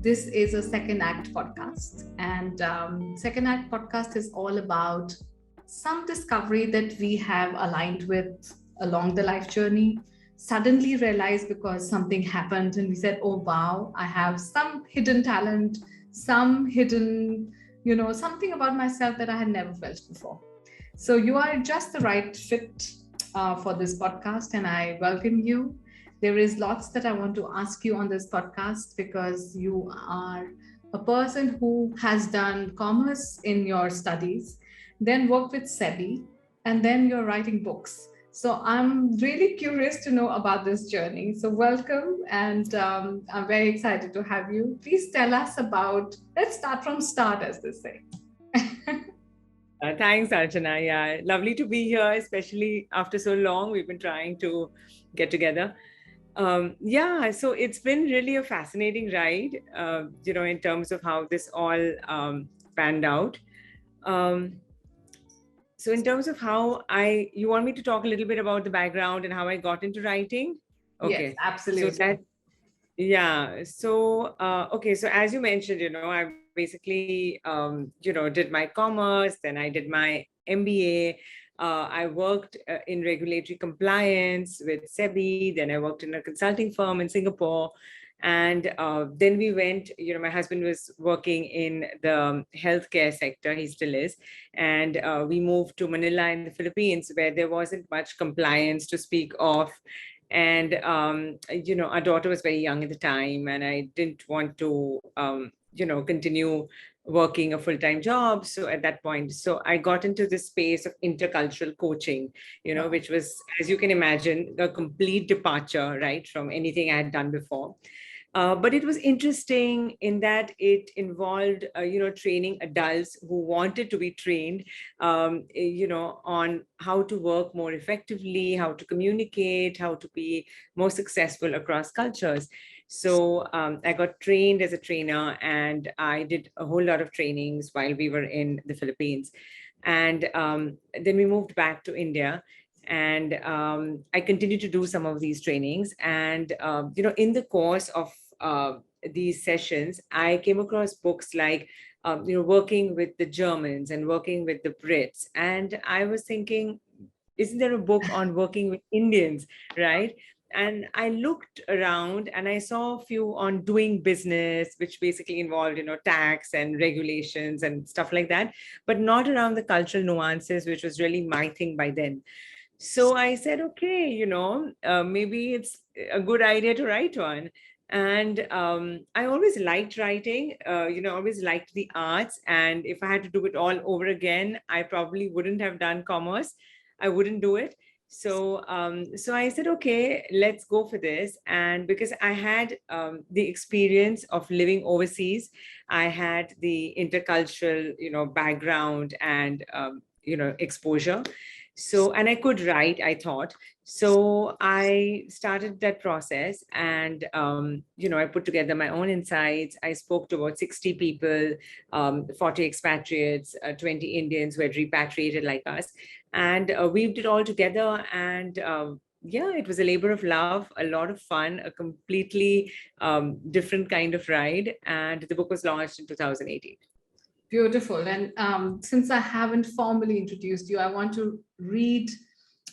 This is a Second Act podcast, and Second Act podcast is all about some discovery that we have aligned with along the life journey. Suddenly realized because something happened, and we said, "Oh wow, I have some hidden talent, some hidden, something about myself that I had never felt before." So you are just the right fit for this podcast, and I welcome you. There is lots that I want to ask you on this podcast because you are a person who has done commerce in your studies, then worked with SEBI, and then you're writing books. So I'm really curious to know about this journey. So welcome, and I'm very excited to have you. Please tell us about, let's start from start, as they say. Thanks, Archana. Yeah, lovely to be here, especially after so long. We've been trying to get together. So it's been really a fascinating ride, in terms of how this all panned out. So in terms of how you want me to talk a little bit about the background and how I got into writing? Okay. Yes, absolutely. So as you mentioned, I basically, did my commerce, then I did my MBA. I worked in regulatory compliance with SEBI, then I worked in a consulting firm in Singapore. And then we went, my husband was working in the healthcare sector, he still is. And we moved to Manila in the Philippines, where there wasn't much compliance to speak of. And, our daughter was very young at the time, and I didn't want to, continue working a full-time job. So at that point, I got into this space of intercultural coaching, which was, as you can imagine, a complete departure, right, from anything I had done before. But it was interesting in that it involved, training adults who wanted to be trained, on how to work more effectively, how to communicate, how to be more successful across cultures. So I got trained as a trainer, and I did a whole lot of trainings while we were in the Philippines. And then we moved back to India. And I continued to do some of these trainings. And, in the course of these sessions, I came across books like, working with the Germans and working with the Brits. And I was thinking, isn't there a book on working with Indians, right? And I looked around and I saw a few on doing business, which basically involved, tax and regulations and stuff like that, but not around the cultural nuances, which was really my thing by then. So I said, okay, maybe it's a good idea to write one. And I always liked writing, always liked the arts. And if I had to do it all over again, I probably wouldn't have done commerce. I wouldn't do it. So I said, okay, let's go for this. And because I had the experience of living overseas, I had the intercultural, background and, exposure. So, and I could write, I thought. So I started that process, and, I put together my own insights. I spoke to about 60 people, 40 expatriates, 20 Indians who had repatriated like us, and weaved it all together. And it was a labor of love, a lot of fun, a completely different kind of ride. And the book was launched in 2018. Beautiful. And since I haven't formally introduced you, I want to read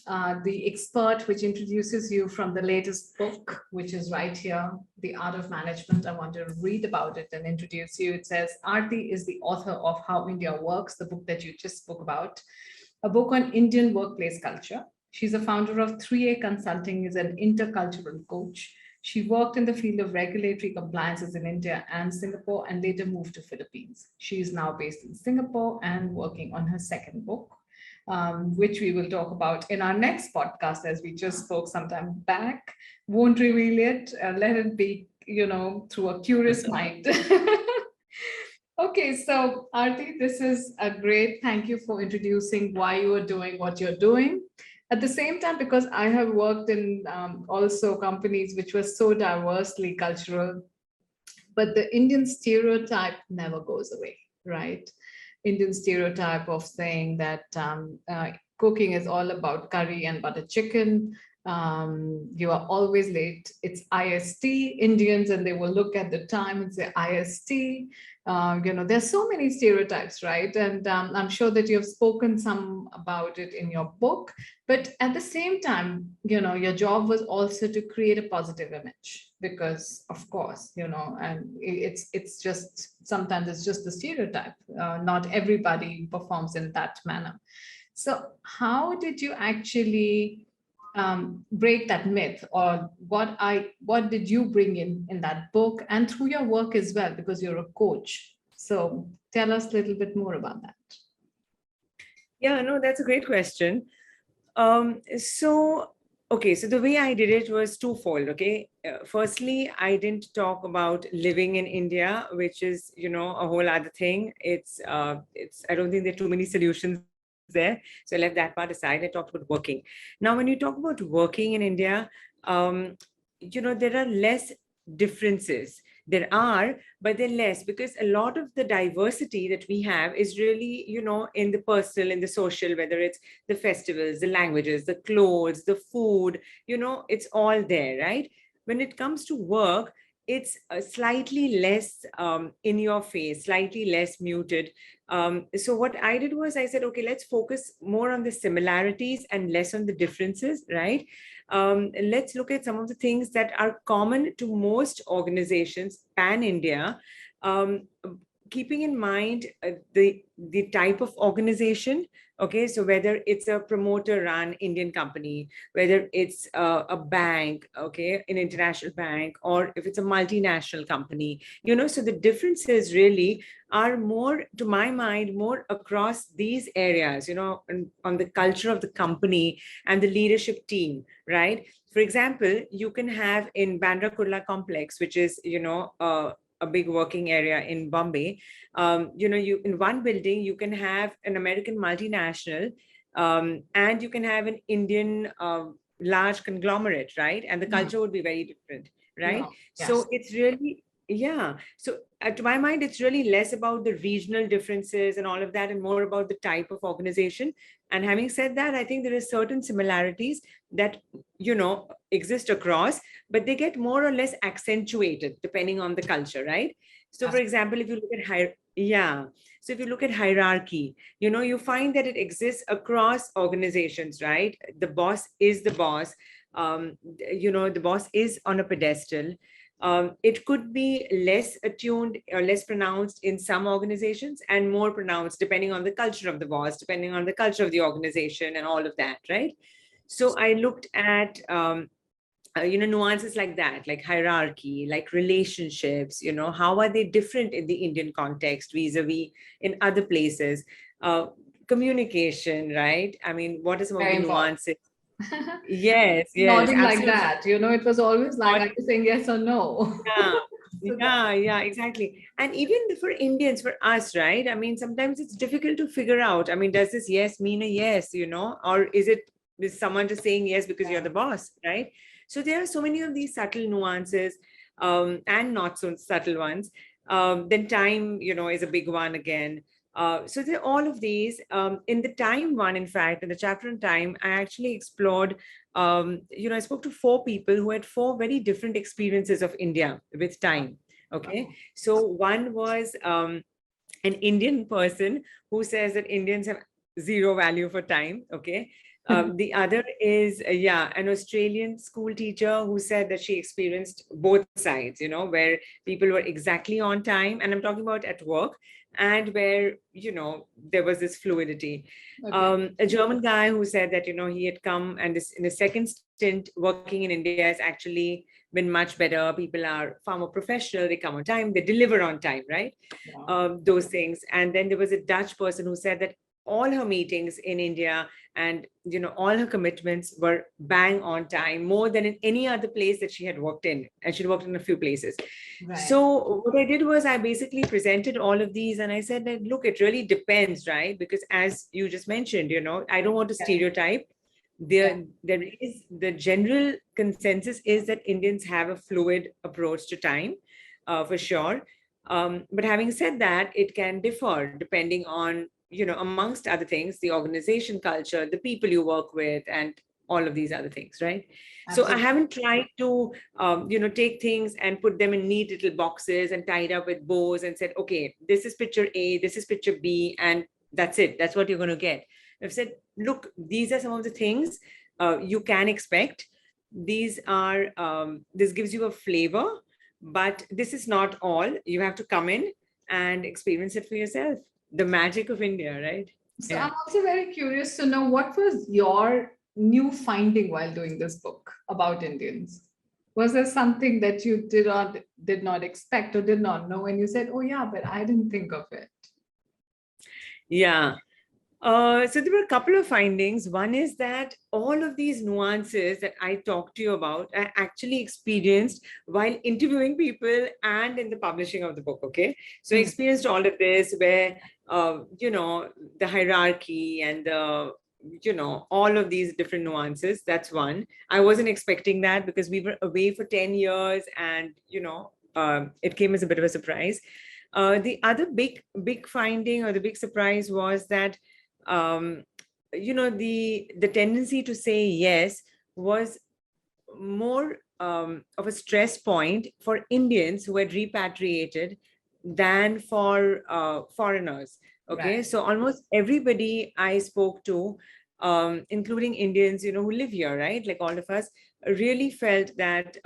the expert which introduces you from the latest book, which is right here, The Art of Management. I want to read about it and introduce you. It says, Aarti is the author of How India Works, the book that you just spoke about, a book on Indian workplace culture. She's a founder of 3A Consulting, is an intercultural coach. She worked in the field of regulatory compliances in India and Singapore, and later moved to Philippines. She is now based in Singapore and working on her second book, which we will talk about in our next podcast, as we just spoke some time back. Won't reveal it. Let it be, through a curious mind. Okay, so Aarti, this is a great. Thank you for introducing why you are doing what you're doing. At the same time, because I have worked in also companies which were so diversely cultural, but the Indian stereotype never goes away, right? Indian stereotype of saying that cooking is all about curry and butter chicken. You are always late. It's IST Indians, and they will look at the time and say IST. There's so many stereotypes, right? And I'm sure that you have spoken some about it in your book. But at the same time, your job was also to create a positive image because, of course, and it's just sometimes it's just the stereotype. Not everybody performs in that manner. So, how did you actually break that myth, or what did you bring in that book and through your work as well, because you're a coach? So, tell us a little bit more about that. Yeah, no, that's a great question. So the way I did it was twofold. Okay, firstly, I didn't talk about living in India, which is a whole other thing. It's I don't think there are too many solutions there, so I left that part aside. I talked about working. Now, when you talk about working in India, there are less differences. There are, but they're less, because a lot of the diversity that we have is really, in the personal, in the social, whether it's the festivals, the languages, the clothes, the food, it's all there, right? When it comes to work, it's slightly less in your face, slightly less muted. So what I did was I said, okay, let's focus more on the similarities and less on the differences, right? Let's look at some of the things that are common to most organizations pan-India, keeping in mind the type of organization. Okay, so whether it's a promoter-run Indian company, whether it's a bank, okay, an international bank, or if it's a multinational company, so the differences really are more, to my mind, more across these areas, on the culture of the company and the leadership team, right? For example, you can have in Bandra Kurla complex, which is, a big working area in Bombay. You in one building, you can have an American multinational, and you can have an Indian large conglomerate, right? And the culture would be very different, right? Yes. So it's really, yeah. So to my mind, it's really less about the regional differences and all of that, and more about the type of organization. And having said that, I think there are certain similarities that, exist across, but they get more or less accentuated depending on the culture, right? So, for example, if you look at so if you look at hierarchy, you find that it exists across organizations, right? The boss is the boss. The boss is on a pedestal. It could be less attuned or less pronounced in some organizations, and more pronounced depending on the culture of the boss, depending on the culture of the organization, and all of that, right? So I looked at nuances like that, like hierarchy, like relationships, how are they different in the Indian context vis-a-vis in other places? Communication, right? I mean, what are some of the nuances? Yes, Nodding like absolutely. that, it was always like, are you saying yes or no? Yeah, exactly. And even for Indians, for us, right? I mean, sometimes it's difficult to figure out. I mean, does this yes mean a yes, or is someone just saying yes because you're the boss, right? So there are so many of these subtle nuances, and not so subtle ones. Then time, is a big one again. So there are all of these. In the time one, in fact, in the chapter on time, I actually explored, I spoke to 4 people who had 4 very different experiences of India with time. Okay. So one was an Indian person who says that Indians have zero value for time. Okay. The other is, an Australian school teacher who said that she experienced both sides, where people were exactly on time. And I'm talking about at work, and where, there was this fluidity. Okay. A German guy who said that, he had come, and this in the second stint working in India has actually been much better. People are far more professional. They come on time. They deliver on time, right? Those things. And then there was a Dutch person who said that all her meetings in India and all her commitments were bang on time, more than in any other place that she had worked in, and she'd worked in a few places. Right. So what I did was I basically presented all of these, and I said that, look, it really depends, right? Because as you just mentioned, I don't want to stereotype. There is the general consensus is that Indians have a fluid approach to time, for sure. But having said that, it can differ depending on, amongst other things, the organization culture, the people you work with, and all of these other things, right? So I Absolutely. haven't tried to, take things and put them in neat little boxes and tied up with bows and said, okay, this is picture A, this is picture B, and that's it. That's what you're going to get. I've said, look, these are some of the things you can expect. These are, this gives you a flavor, but this is not all. You have to come in and experience it for yourself. The magic of India, right? So Yeah. I'm also very curious to know what was your new finding while doing this book about Indians? Was there something that you did not expect or did not know, and you said, "Oh yeah, but I didn't think of it." Yeah. So there were a couple of findings. One is that all of these nuances that I talked to you about, I actually experienced while interviewing people and in the publishing of the book. Okay, so I Hmm. experienced all of this where the hierarchy and the all of these different nuances. That's one. I wasn't expecting that because we were away for 10 years, and it came as a bit of a surprise. The other big finding or the big surprise was that the tendency to say yes was more of a stress point for Indians who had repatriated than for foreigners. Okay, Right. so almost everybody I spoke to, including Indians, who live here, right? Like all of us, really felt that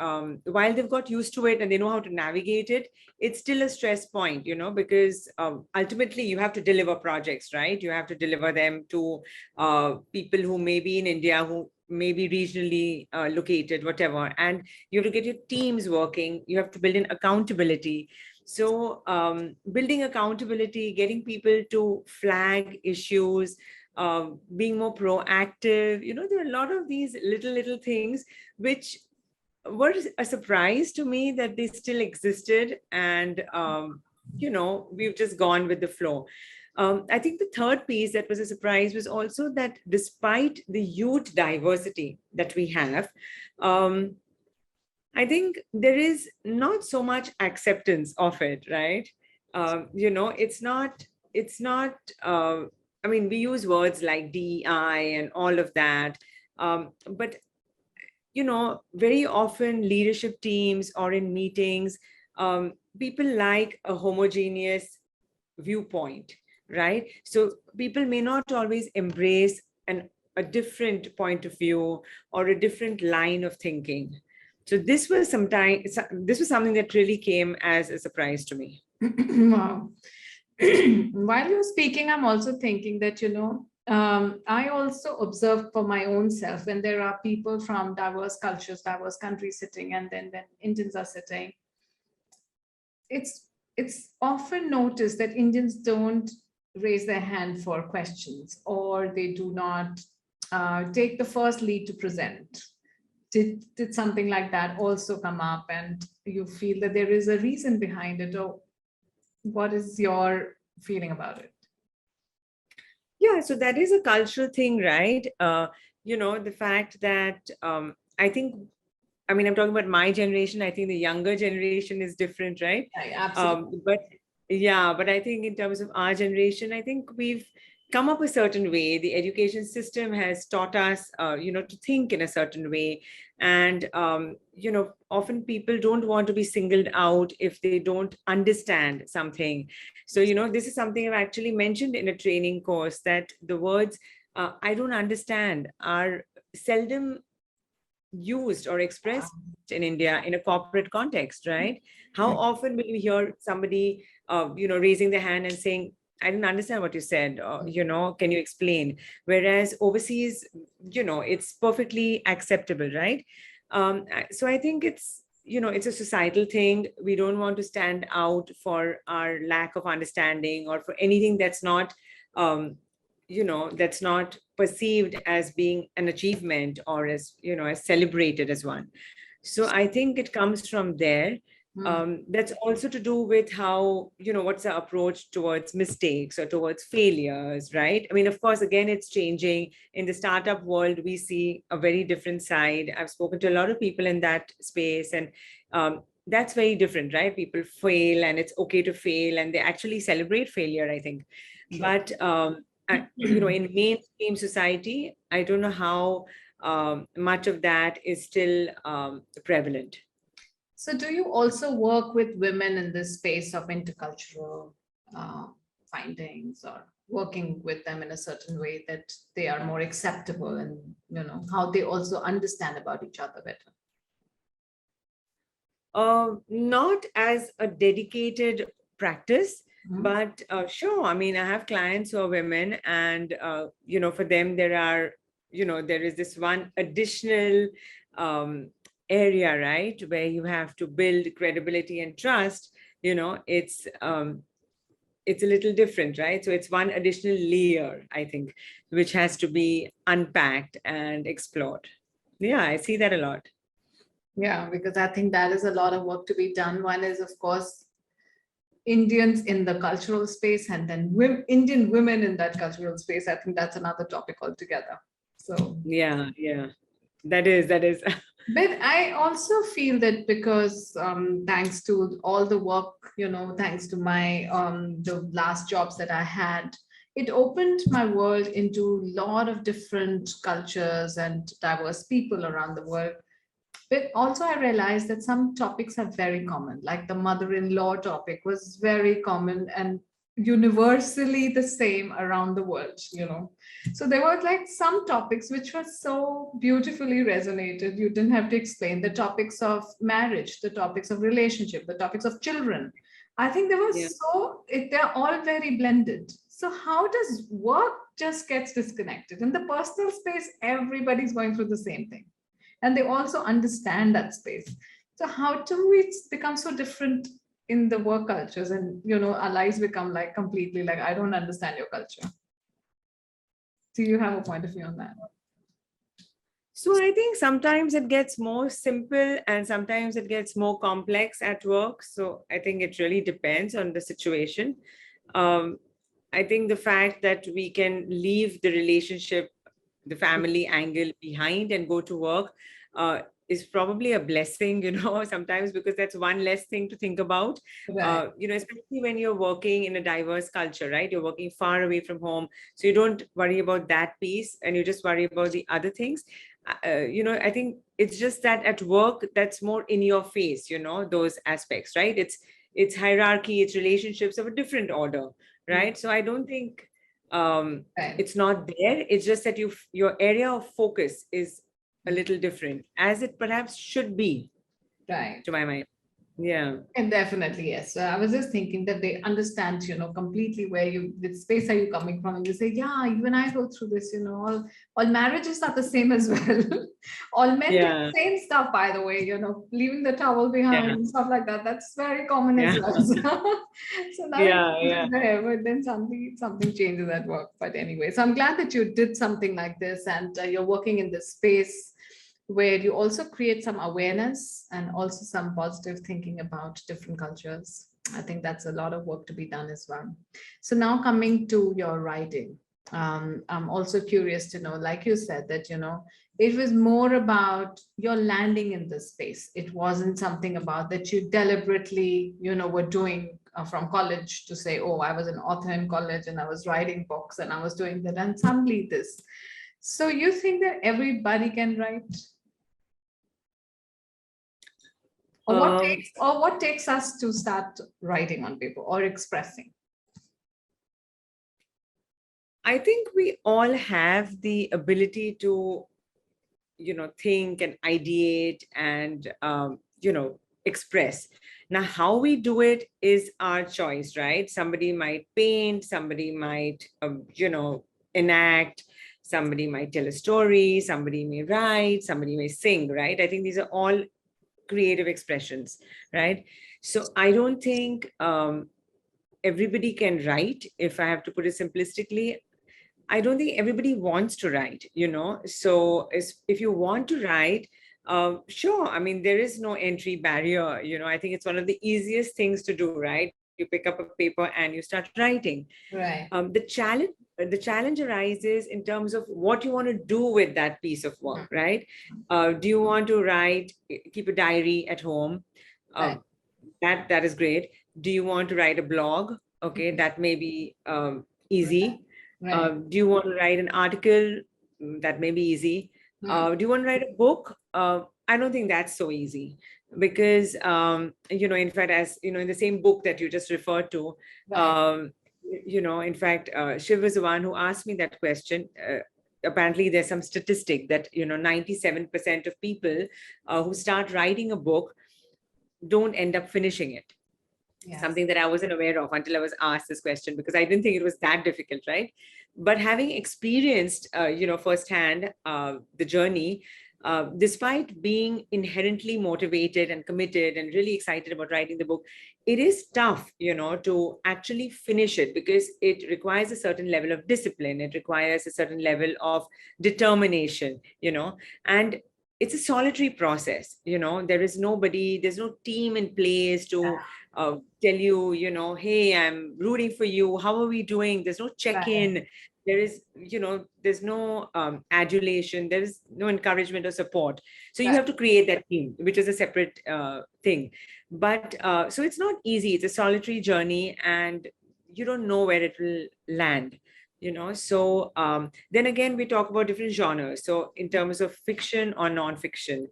while they've got used to it and they know how to navigate it, it's still a stress point, because ultimately you have to deliver projects, right? You have to deliver them to people who may be in India, who may be regionally located, whatever. And you have to get your teams working. You have to build in accountability. So building accountability, getting people to flag issues, being more proactive, there are a lot of these little things which were a surprise to me that they still existed. And, we've just gone with the flow. I think the third piece that was a surprise was also that despite the huge diversity that we have, um, I think there is not so much acceptance of it, right? It's not, I mean, we use words like DEI and all of that. But very often leadership teams or in meetings, people like a homogeneous viewpoint, right? So people may not always embrace a different point of view or a different line of thinking. So this was something that really came as a surprise to me. Wow. While you're speaking, I'm also thinking that, I also observe for my own self when there are people from diverse cultures, diverse countries sitting, and then when Indians are sitting, it's often noticed that Indians don't raise their hand for questions, or they do not take the first lead to present. Did something like that also come up, and you feel that there is a reason behind it, or what is your feeling about it? Yeah, so that is a cultural thing, right? The fact that I think, I mean, I'm talking about my generation. I think the younger generation is different, right? Yeah, absolutely. But yeah, but I think in terms of our generation, I think we've come up a certain way. The education system has taught us, to think in a certain way. And, often people don't want to be singled out if they don't understand something. So, this is something I've actually mentioned in a training course, that the words I don't understand are seldom used or expressed in India in a corporate context, right? How often will you hear somebody, raising their hand and saying, I didn't understand what you said, or, can you explain? Whereas overseas, it's perfectly acceptable, right? So I think it's a societal thing. We don't want to stand out for our lack of understanding or for anything that's not, um, that's not perceived as being an achievement or as celebrated as one. So I think it comes from there. Hmm. That's also to do with how, what's the approach towards mistakes or towards failures, right? I mean, of course, again, it's changing. In the startup world, we see a very different side. I've spoken to a lot of people in that space, and that's very different, right? People fail and it's okay to fail, and they actually celebrate failure, I think. True. But in mainstream society, I don't know how much of that is still prevalent. So do you also work with women in this space of intercultural uh, findings, or working with them in a certain way that they are more acceptable, and how they also understand about each other better? Not as a dedicated practice, Mhm. but sure. I mean, I have clients who are women, and for them there is this one additional um, area, right, where you have to build credibility and trust. It's a little different, right? So it's one additional layer, I think, which has to be unpacked and explored. Yeah, I see that a lot. Yeah, because I think that is a lot of work to be done. One is, of course, Indians in the cultural space, and then Indian women in that cultural space. I think that's another topic altogether. So, Yeah, that is. but I also feel that because thanks to all the work, thanks to my the last jobs that I had, it opened my world into a lot of different cultures and diverse people around the world. But also, I realized that some topics are very common, like the mother in law topic was very common and universally the same around the world. So there were like some topics which were so beautifully resonated. You didn't have to explain the topics of marriage, the topics of relationship, the topics of children. I think they were Yeah. they're all very blended. So, how does work just gets disconnected? In the personal space, everybody's going through the same thing, and they also understand that space. So how do we become so different in the work cultures, and our lives become like completely like, I don't understand your culture? Do you have a point of view on that? So I think sometimes it gets more simple and sometimes it gets more complex at work. So I think it really depends on the situation. Um, I think the fact that we can leave the relationship, the family angle behind and go to work is probably a blessing, sometimes, because that's one less thing to think about, Right. especially when you're working in a diverse culture, right? You're working far away from home. So you don't worry about that piece and you just worry about the other things. I think it's just that at work, that's more in your face, those aspects, right? It's hierarchy, it's relationships of a different order, right? So I don't think Right. it's not there. It's just that your area of focus is a little different, as it perhaps should be, Right. to my mind. Yeah. And definitely, yes. So I was just thinking that they understand, completely where the space are you coming from. And you say, yeah, even I go through this, all marriages are the same as well. All men do Yeah. the same stuff, by the way, leaving the towel behind Yeah. and stuff like that. That's very common as Yeah. well. So now you Yeah. put Yeah. it there, but then something changes at work. But anyway, so I'm glad that you did something like this, and you're working in this space where you also create some awareness and also some positive thinking about different cultures. I think that's a lot of work to be done as well. So now coming to your writing, I'm also curious to know, like you said, that it was more about your landing in this space. It wasn't something about that you deliberately, were doing from college to say, oh, I was an author in college and I was writing books and I was doing that, and suddenly this. So you think that everybody can write? Or Um, what takes us to start writing on paper or expressing? I think we all have the ability to, think and ideate and, express. Now, how we do it is our choice, right? Somebody might paint, somebody might, enact, somebody might tell a story, somebody may write, somebody may sing, right? I think these are all creative expressions, right? So I don't think everybody can write, if I have to put it simplistically. I don't think everybody wants to write, So if you want to write, sure. I mean, there is no entry barrier. I think it's one of the easiest things to do, right? You pick up a paper and you start writing. Right. The challenge arises in terms of what you want to do with that piece of work, right? Do you want to write, keep a diary at home? Right. Um, that is great. Do you want to write a blog? Okay, that may be easy. Right. Do you want to write an article? That may be easy. Hmm. Do you want to write a book? I don't think that's so easy because, in fact, as you know, in the same book that you just referred to, Right. in fact, Shiv was the one who asked me that question. Apparently, there's some statistic that, 97% of people who start writing a book don't end up finishing it. Yes. Something that I wasn't aware of until I was asked this question, because I didn't think it was that difficult, right? But having experienced, firsthand the journey, despite being inherently motivated and committed and really excited about writing the book, it is tough, to actually finish it, because it requires a certain level of discipline. It requires a certain level of determination, and it's a solitary process. There's no team in place to tell you, hey, I'm rooting for you. How are we doing? There's no Right. check-in. There's no adulation. There is no encouragement or support. So you Right. have to create that team, which is a separate thing. But so it's not easy. It's a solitary journey, and you don't know where it will land. So then again, we talk about different genres. So in terms of fiction or non-fiction,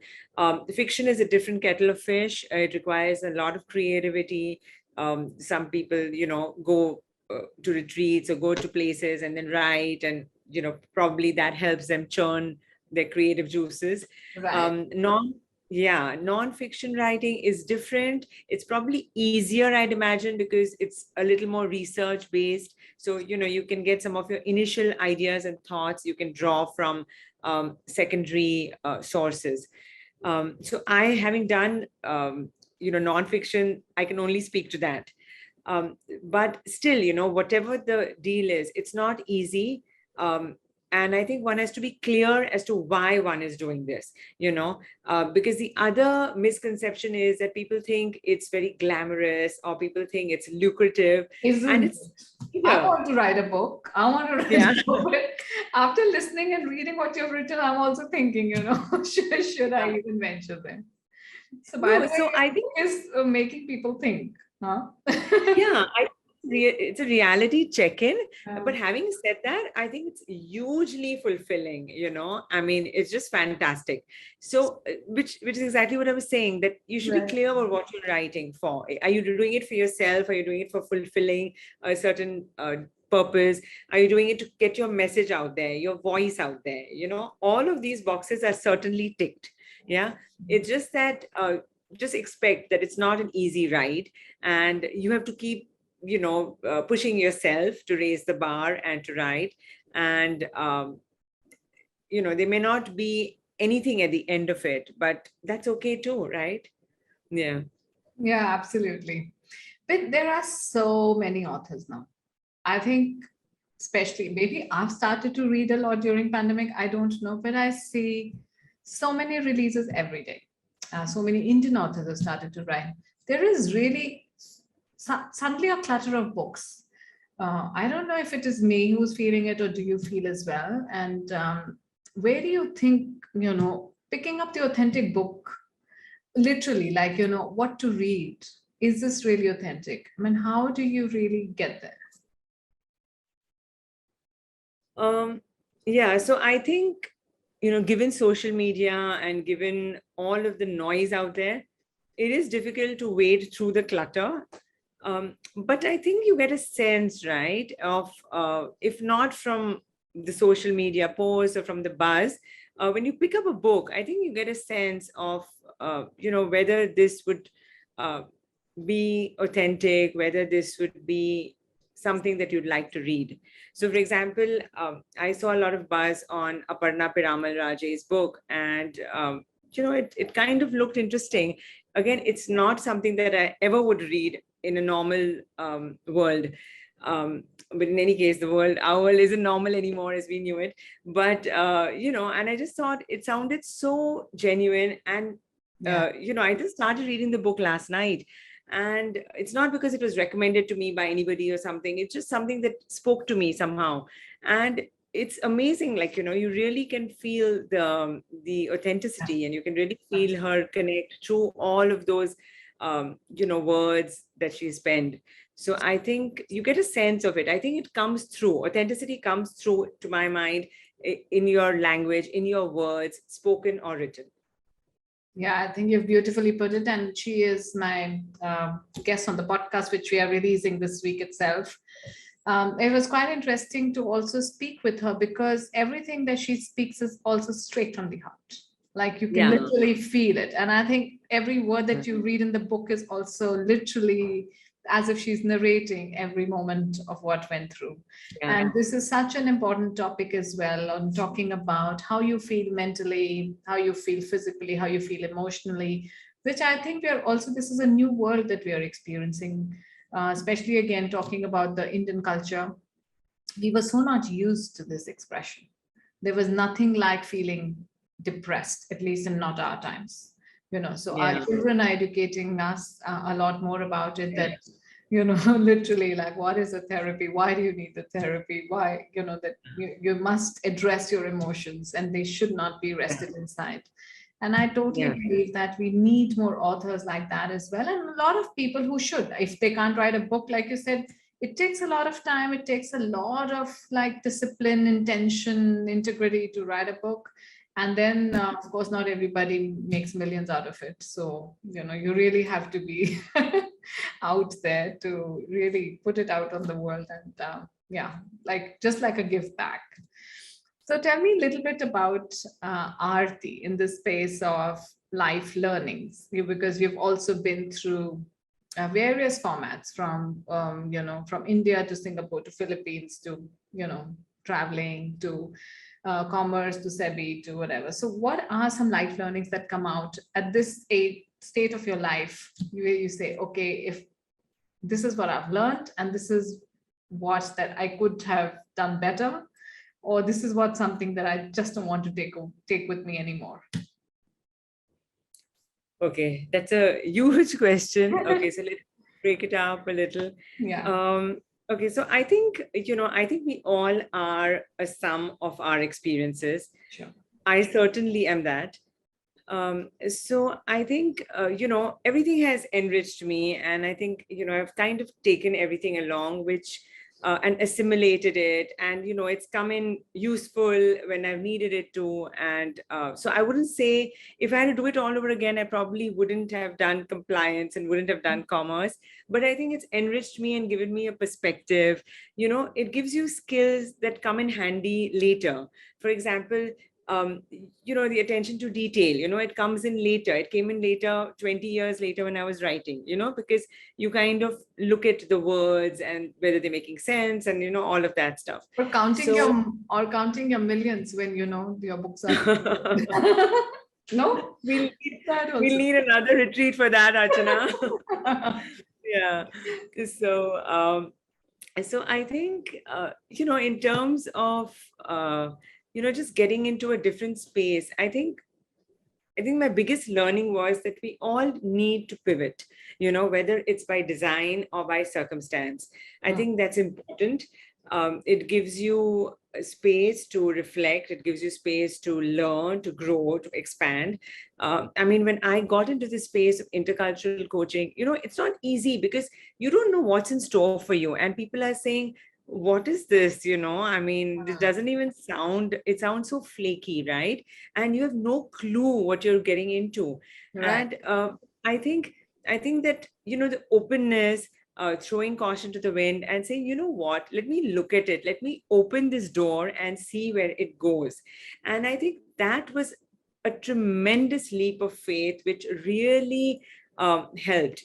fiction is a different kettle of fish. It requires a lot of creativity. Some people, go to retreats or go to places and then write, and probably that helps them churn their creative juices. Right. Non-fiction writing is different. It's probably easier, I'd imagine, because it's a little more research based. So you can get some of your initial ideas and thoughts, you can draw from secondary sources. So I, having done nonfiction, I can only speak to that. But still, whatever the deal is, it's not easy. And I think one has to be clear as to why one is doing this, because the other misconception is that people think it's very glamorous, or people think it's lucrative. And Isn't it's, it? I want to write a book. I want to write yeah. a book. But after listening and reading what you've written, I'm also thinking, should I even venture there? So, by No, the way, so I your think, book is making people think, huh? yeah, it's a reality check-in. But Um, having said that, I think it's hugely fulfilling. I mean, it's just fantastic. So which is exactly what I was saying, that you should be right. clear about what you're writing for. Are you doing it for yourself? Are you doing it for fulfilling a certain purpose? Are you doing it to get your message out there, your voice out there? All of these boxes are certainly ticked. Yeah, it's just that just expect that it's not an easy ride, and you have to keep pushing yourself to raise the bar and to write. And there may not be anything at the end of it, but that's okay too, right? Yeah. Yeah, absolutely. But there are so many authors now. I think, especially, maybe I've started to read a lot during pandemic. I don't know, but I see so many releases every day. So many Indian authors have started to write. There is really suddenly a clutter of books. I don't know if it is me who's feeling it, or do you feel as well? And where do you think, picking up the authentic book, literally, like, what to read? Is this really authentic? I mean, how do you really get there? Yeah, so I think, given social media and given all of the noise out there, it is difficult to wade through the clutter. But I think you get a sense, right, of if not from the social media posts or from the buzz, when you pick up a book, I think you get a sense of, whether this would uh, be authentic, whether this would be something that you'd like to read. So, for example, I saw a lot of buzz on Aparna Piramal Raje's book, and it kind of looked interesting. Again, it's not something that I ever would read in a normal world. But in any case, our world isn't normal anymore as we knew it. But and I just thought it sounded so genuine, and Yeah. I just started reading the book last night. And it's not because it was recommended to me by anybody or something. It's just something that spoke to me somehow. And it's amazing, like, you really can feel the authenticity, and you can really feel her connect through all of those words that she's penned. So I think you get a sense of it. I think it comes through. Authenticity comes through, to my mind, in your language, in your words, spoken or written. Yeah, I think you've beautifully put it. And she is my guest on the podcast, which we are releasing this week itself. It was quite interesting to also speak with her because everything that she speaks is also straight from the heart. Like you can literally feel it. And I think every word that you read in the book is also literally as if she's narrating every moment of what went through. Yeah. And this is such an important topic as well, on talking about how you feel mentally, how you feel physically, how you feel emotionally, which I think we are also, this is a new world that we are experiencing, especially again, talking about the Indian culture. We were so not used to this expression. There was nothing like feeling depressed, at least in not our times. So our children are educating us a lot more about it, that literally, like, what is a therapy, why do you need the therapy, why that you must address your emotions and they should not be rested inside. And I totally believe that we need more authors like that as well, and a lot of people who should, if they can't write a book, like you said, it takes a lot of time, it takes a lot of like discipline, intention, integrity to write a book. And then, of course, not everybody makes millions out of it. So, you really have to be out there to really put it out on the world. And just like a give back. So tell me a little bit about Aarti in the space of life learnings, because you've also been through various formats from, from India to Singapore to Philippines to, traveling to commerce to SEBI to whatever. So what are some life learnings that come out at this state of your life where you say, okay, if this is what I've learned and this is what that I could have done better, or this is what something that I just don't want to take with me anymore? Okay, that's a huge question. Okay, so let's break it up a little. Yeah. Okay, so I think, I think we all are a sum of our experiences. Sure. I certainly am that. So I think, everything has enriched me. And I think, I've kind of taken everything along, which and assimilated it. And, it's come in useful when I've needed it to. And so I wouldn't say if I had to do it all over again, I probably wouldn't have done compliance and wouldn't have done commerce. But I think it's enriched me and given me a perspective. It gives you skills that come in handy later. For example, the attention to detail, it comes in later. It came in later, 20 years later when I was writing, because you kind of look at the words and whether they're making sense and, all of that stuff. Or counting your millions when, your books are. No? We'll need another retreat for that, Archana. Yeah. So I think, in terms of, just getting into a different space, I think my biggest learning was that we all need to pivot, whether it's by design or by circumstance. I think that's important. It gives you a space to reflect. It gives you space to learn, to grow, to expand. When I got into the space of intercultural coaching, it's not easy because you don't know what's in store for you. And people are saying, what is this? This doesn't even it sounds so flaky, right? And you have no clue what you're getting into. Right. And I think that, the openness, throwing caution to the wind and saying, what, let me look at it. Let me open this door and see where it goes. And I think that was a tremendous leap of faith, which really helped,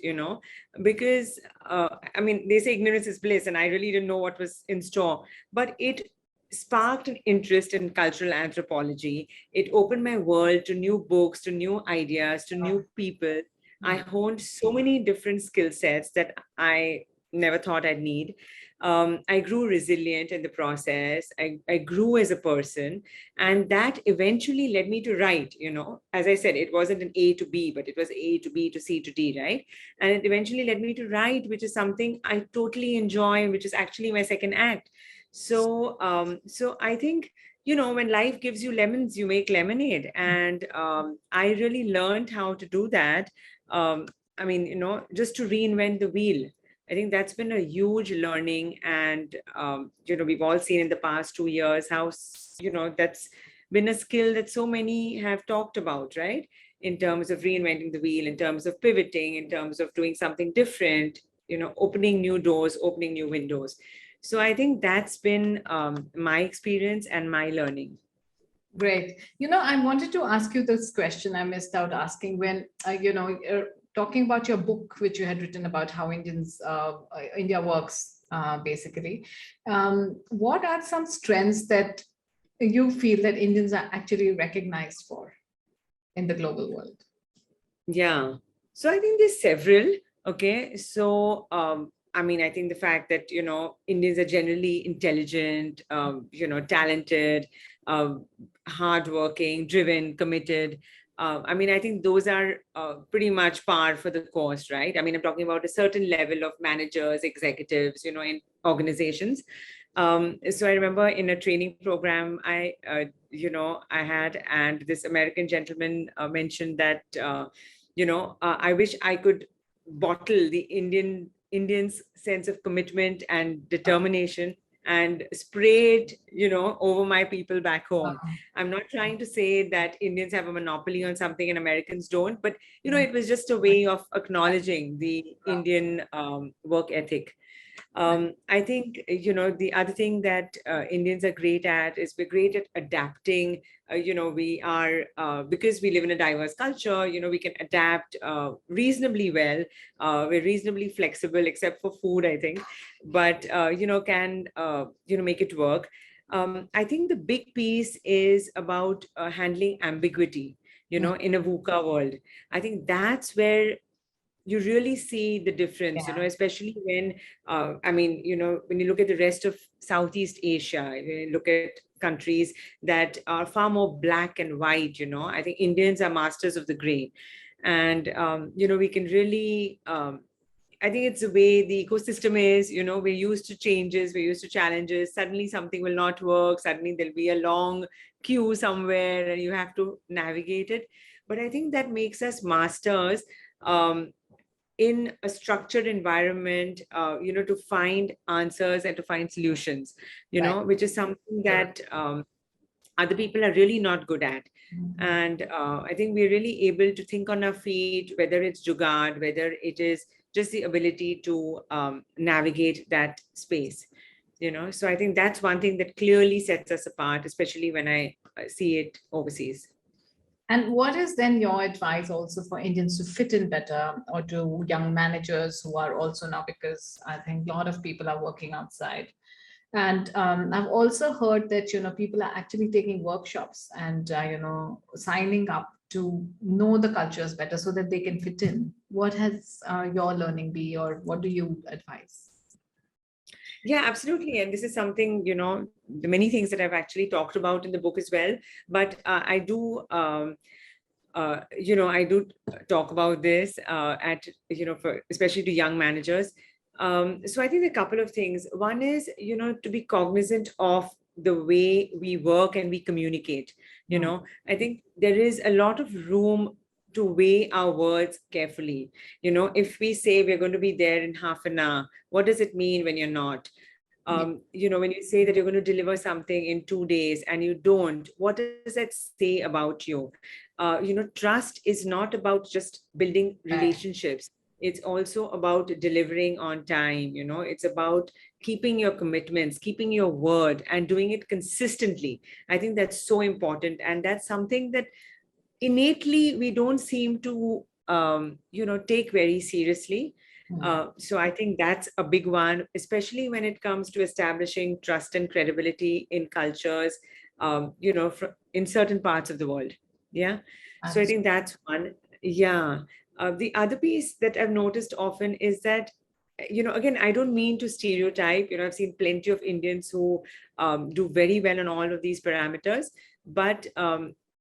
because they say ignorance is bliss, and I really didn't know what was in store, but it sparked an interest in cultural anthropology. It opened my world to new books, to new ideas, to new people. I honed so many different skill sets that I never thought I'd need. I grew resilient in the process. I grew as a person. And that eventually led me to write, as I said, it wasn't an A to B, but it was A to B to C to D, right? And it eventually led me to write, which is something I totally enjoy, which is actually my second act. So I think, when life gives you lemons, you make lemonade. And I really learned how to do that. I mean, just to reinvent the wheel. I think that's been a huge learning. And, we've all seen in the past 2 years how, that's been a skill that so many have talked about, right? In terms of reinventing the wheel, in terms of pivoting, in terms of doing something different, opening new doors, opening new windows. So I think that's been my experience and my learning. Great. I wanted to ask you this question I missed out asking when, you're talking about your book, which you had written about how India works, basically. What are some strengths that you feel that Indians are actually recognized for in the global world? Yeah. So I think there's several. Okay. So, I think the fact that, Indians are generally intelligent, talented, hardworking, driven, committed. I think those are pretty much par for the course, right? I'm talking about a certain level of managers, executives, in organizations. So I remember in a training program, I had, and this American gentleman mentioned that, I wish I could bottle the Indians' sense of commitment and determination and spray it, over my people back home. I'm not trying to say that Indians have a monopoly on something and Americans don't, but, it was just a way of acknowledging the Indian work ethic. I think, the other thing that Indians are great at is we're great at adapting. We are, because we live in a diverse culture, we can adapt reasonably well. We're reasonably flexible, except for food, I think, but, can, make it work. I think the big piece is about handling ambiguity, in a VUCA world. I think that's where you really see the difference, especially when, when you look at the rest of Southeast Asia, when you look at countries that are far more black and white, I think Indians are masters of the gray. And, we can really, I think it's the way the ecosystem is, we're used to changes, we're used to challenges. Suddenly something will not work. Suddenly there'll be a long queue somewhere and you have to navigate it. But I think that makes us masters, in a structured environment, to find answers and to find solutions, which is something that other people are really not good at. And I think we're really able to think on our feet, whether it's jugaad, whether it is just the ability to navigate that space, So I think that's one thing that clearly sets us apart, especially when I see it overseas. And what is then your advice also for Indians to fit in better, or to young managers who are also now, because I think a lot of people are working outside. And I've also heard that, people are actually taking workshops and, signing up to know the cultures better so that they can fit in. What has your learning be, or what do you advise? Yeah, absolutely. And this is something, the many things that I've actually talked about in the book as well. But I do, I do talk about this at, for especially to young managers. So I think there are a couple of things. One is, to be cognizant of the way we work and we communicate. I think there is a lot of room to weigh our words carefully. If we say we're going to be there in half an hour, what does it mean when you're not? When you say that you're going to deliver something in 2 days and you don't, what does that say about you? Trust is not about just building relationships. It's also about delivering on time. It's about keeping your commitments, keeping your word, and doing it consistently. I think that's so important. And that's something that innately we don't seem to, take very seriously. So I think that's a big one, especially when it comes to establishing trust and credibility in cultures, in certain parts of the world. Yeah. So I think that's one. Yeah. The other piece that I've noticed often is that, again, I don't mean to stereotype. I've seen plenty of Indians who do very well on all of these parameters. But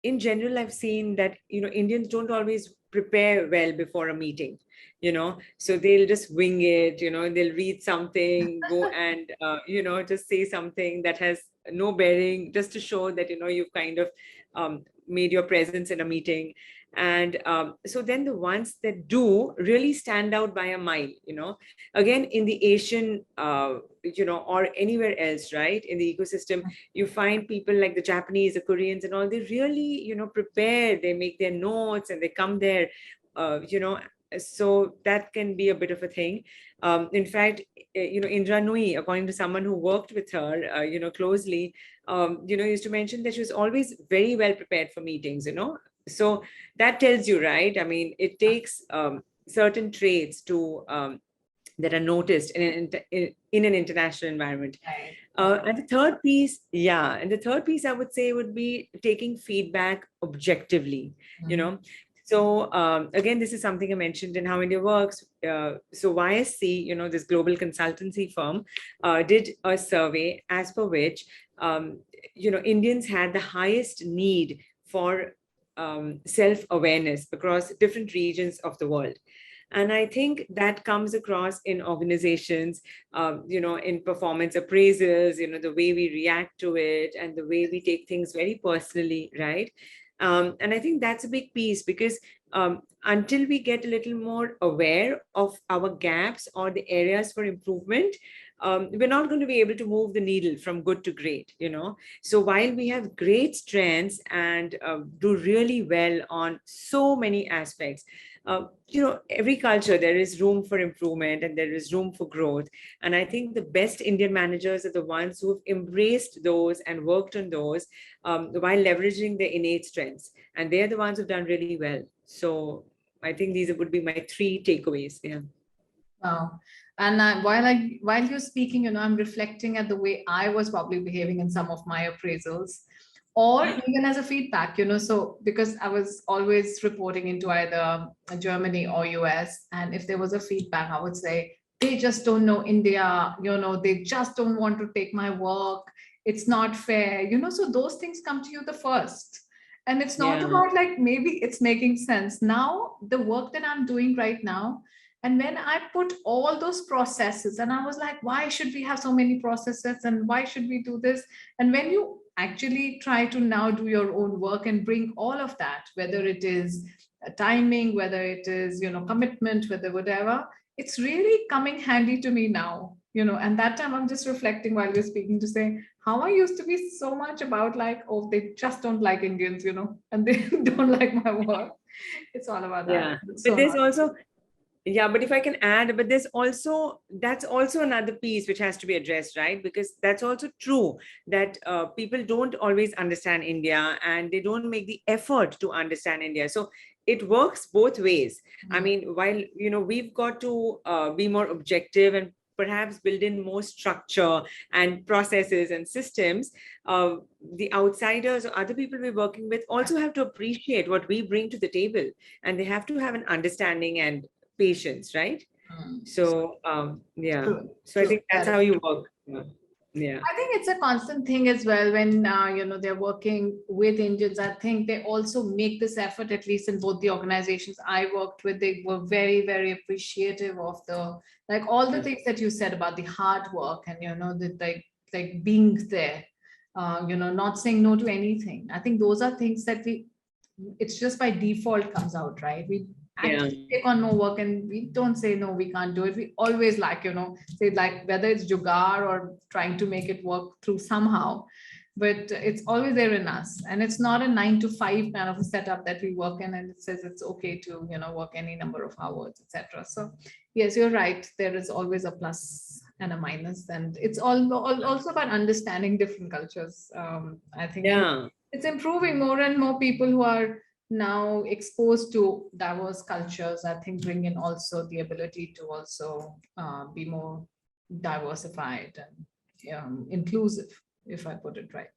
in general, I've seen that, Indians don't always prepare well before a meeting. So they'll just wing it, they'll read something, go and, just say something that has no bearing, just to show that, you've kind of, made your presence in a meeting. And so then the ones that do really stand out by a mile, again, in the Asian, or anywhere else, right, in the ecosystem, you find people like the Japanese, the Koreans and all, they really, prepare, they make their notes and they come there, so that can be a bit of a thing. In fact, Indra Nui, according to someone who worked with her, closely, used to mention that she was always very well prepared for meetings, So that tells you, right? I mean, it takes certain traits to that are noticed in an international environment. And the third piece, I would say would be taking feedback objectively, So again, this is something I mentioned in How India Works. So YSC, this global consultancy firm, did a survey as per which, Indians had the highest need for self-awareness across different regions of the world. And I think that comes across in organizations, in performance appraisals, the way we react to it and the way we take things very personally, right? And I think that's a big piece because until we get a little more aware of our gaps or the areas for improvement, we're not going to be able to move the needle from good to great, So while we have great strengths and do really well on so many aspects, every culture, there is room for improvement and there is room for growth. And I think the best Indian managers are the ones who have embraced those and worked on those while leveraging their innate strengths. And they're the ones who've done really well. So I think these would be my 3 takeaways. Yeah. Wow. And while you're speaking, I'm reflecting at the way I was probably behaving in some of my appraisals, or even as a feedback, so because I was always reporting into either Germany or US, and if there was a feedback, I would say, they just don't know India, they just don't want to take my work. It's not fair, so those things come to you the first. And it's not about like, maybe it's making sense. Now, the work that I'm doing right now, and when I put all those processes and I was like, why should we have so many processes and why should we do this? And when you actually try to now do your own work and bring all of that, whether it is timing, whether it is, commitment, whether whatever, it's really coming handy to me now, and that time I'm just reflecting while you're speaking to say how I used to be so much about like, oh, they just don't like Indians, and they don't like my work. It's all about that. Yeah. But there's also, but if I can add, but that's also another piece which has to be addressed, right? Because that's also true that people don't always understand India and they don't make the effort to understand India. So it works both ways. I mean, while, we've got to be more objective and perhaps build in more structure and processes and systems, the outsiders or other people we're working with also have to appreciate what we bring to the table, and they have to have an understanding and patience, right? So so I think that's how you work. Yeah, I think it's a constant thing as well when they're working with Indians. I think they also make this effort, at least in both the organizations I worked with. They were very, very appreciative of the, like, all the things that you said about the hard work and the like being there, not saying no to anything. I think those are things that it's just by default comes out, right? We actually take on more work and we don't say no, we can't do it. We always say like, whether it's jugaad or trying to make it work through somehow, but it's always there in us. And it's not a 9 to 5 kind of a setup that we work in and it says it's okay to work any number of hours, etc. So yes, you're right, there is always a plus and a minus, and it's also about understanding different cultures. I think it's improving. More and more people who are now exposed to diverse cultures, I think, bring in also the ability to also be more diversified and inclusive, if I put it right.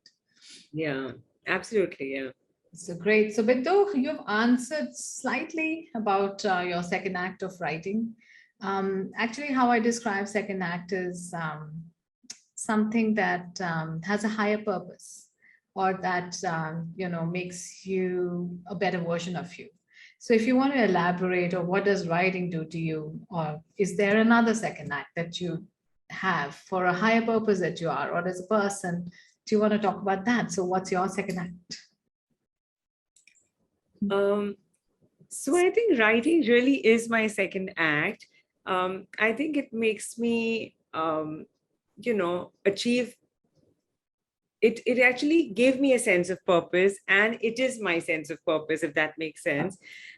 Yeah, absolutely. Yeah. So great. So Bindu, you've answered slightly about your second act of writing. Actually, how I describe second act is something that has a higher purpose, or that makes you a better version of you. So if you want to elaborate, or what does writing do to you, or is there another second act that you have for a higher purpose that you are, or as a person, do you want to talk about that? So what's your second act? So I think writing really is my second act. I think it makes me, achieve it actually gave me a sense of purpose, and it is my sense of purpose, if that makes sense.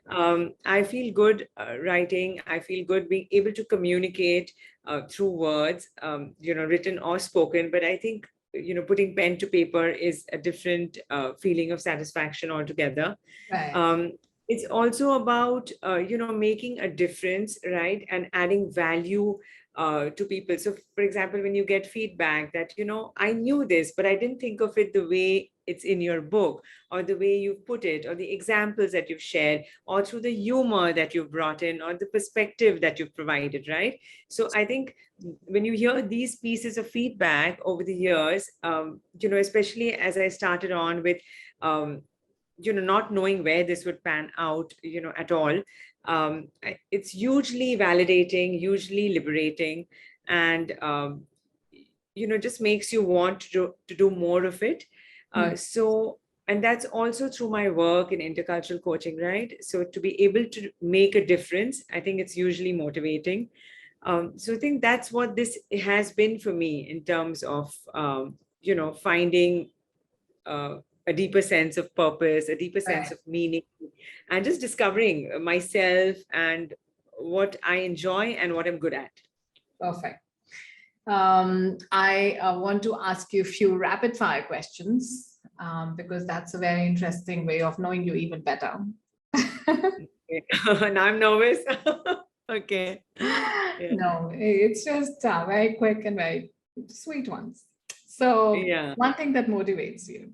I feel good writing. I feel good being able to communicate through words, written or spoken. But I think, putting pen to paper is a different feeling of satisfaction altogether. Right. um, it's also about making a difference, right, and adding value to people. So for example, when you get feedback that, I knew this but I didn't think of it the way it's in your book, or the way you put it, or the examples that you've shared, or through the humor that you've brought in, or the perspective that you've provided, right? So I think when you hear these pieces of feedback over the years, especially as I started on with um, not knowing where this would pan out, at all. It's hugely validating, hugely liberating, and just makes you want to do more of it. So, and that's also through my work in intercultural coaching, right? So to be able to make a difference, I think it's usually motivating. So I think that's what this has been for me in terms of finding a deeper sense of purpose, a deeper sense Right. of meaning, and just discovering myself and what I enjoy and what I'm good at. Perfect. I want to ask you a few rapid fire questions, because that's a very interesting way of knowing you even better. Now I'm nervous. Okay. Yeah. No, it's just very quick and very sweet ones. So, Yeah. one thing that motivates you.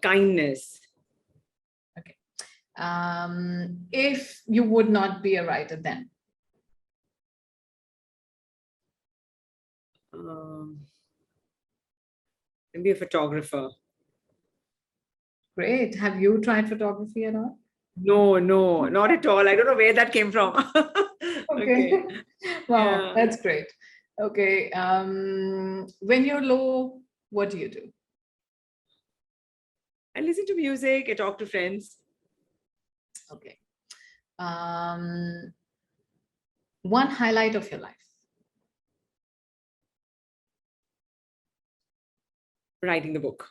Kindness. Okay. If you would not be a writer, then Maybe a photographer. great. Have you tried photography at all? No, not at all. I don't know where that came from. Okay. Wow, Yeah. that's great. Okay. When you're low, what do you do? I listen to music, I talk to friends. Okay. One highlight of your life. Writing the book.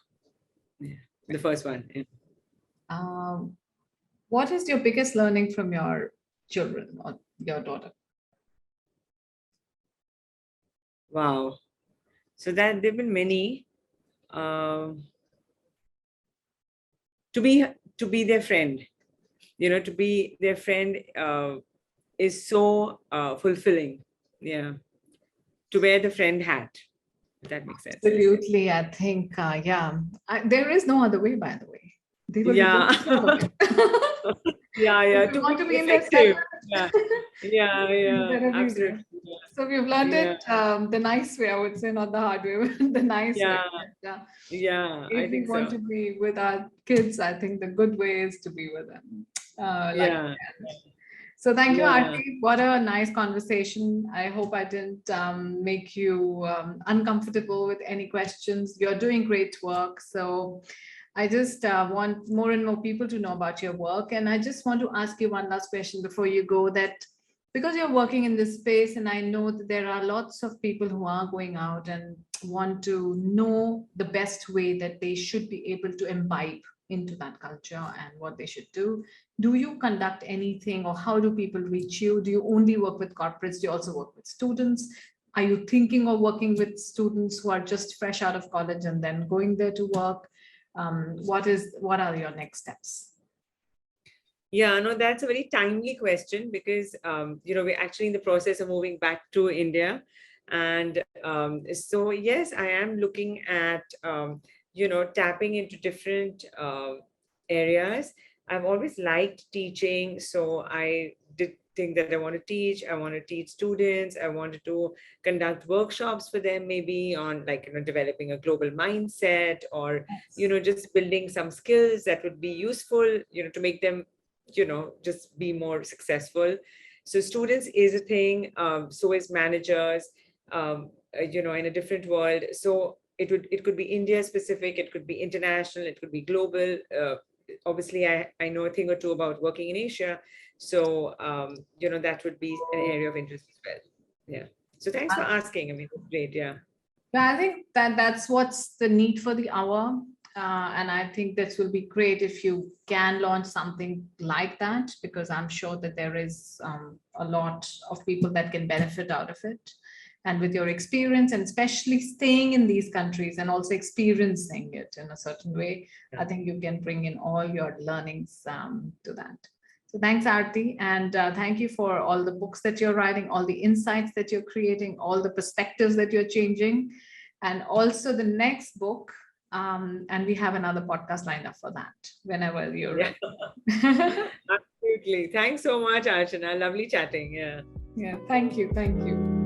Yeah. The first one. Yeah. What is your biggest learning from your children or your daughter? Wow. So that there've been many. Um, to be their friend, to be their friend is so fulfilling. Yeah. To wear the friend hat, if that makes sense. Absolutely. I think, yeah, there is no other way, by the way. They will be Yeah. proud of it. Yeah. If you To want be to be in their effective. center, Yeah. you Yeah. better be there. Absolutely. Yeah. So we've learned Yeah. it the nice way, I would say, not the hard way, but the nice way. Yeah. And, Yeah. I if we think want so. to be with our kids, I think the good way is to be with them. Like Yeah. that. So thank you, Yeah. Aarti. What a nice conversation. I hope I didn't make you uncomfortable with any questions. You're doing great work. So I just want more and more people to know about your work. And I just want to ask you one last question before you go, that because you're working in this space, and I know that there are lots of people who are going out and want to know the best way that they should be able to imbibe into that culture and what they should do. Do you conduct anything, or how do people reach you? Do you only work with corporates? Do you also work with students? Are you thinking of working with students who are just fresh out of college and then going there to work? What are your next steps? Yeah, no, that's a very timely question because, we're actually in the process of moving back to India. And so, yes, I am looking at, tapping into different areas. I've always liked teaching. So I did think that I want to teach. I want to teach students. I wanted to conduct workshops for them, maybe on like, developing a global mindset, or, just building some skills that would be useful, to make them just be more successful. So students is a thing, so is managers, in a different world. So it could be India specific, it could be international, it could be global. Obviously, I know a thing or two about working in Asia. So, that would be an area of interest as well. Yeah. So thanks for asking. I mean, it's great. Yeah. Yeah, I think that's what's the need for the hour. And I think this will be great if you can launch something like that, because I'm sure that there is a lot of people that can benefit out of it. And with your experience, and especially staying in these countries and also experiencing it in a certain way, I think you can bring in all your learnings to that. So thanks, Aarti. And thank you for all the books that you're writing, all the insights that you're creating, all the perspectives that you're changing, and also the next book. And we have another podcast lined up for that whenever you're ready. Absolutely. Thanks so much, Archana. Lovely chatting. Yeah. Yeah. Thank you. Thank you.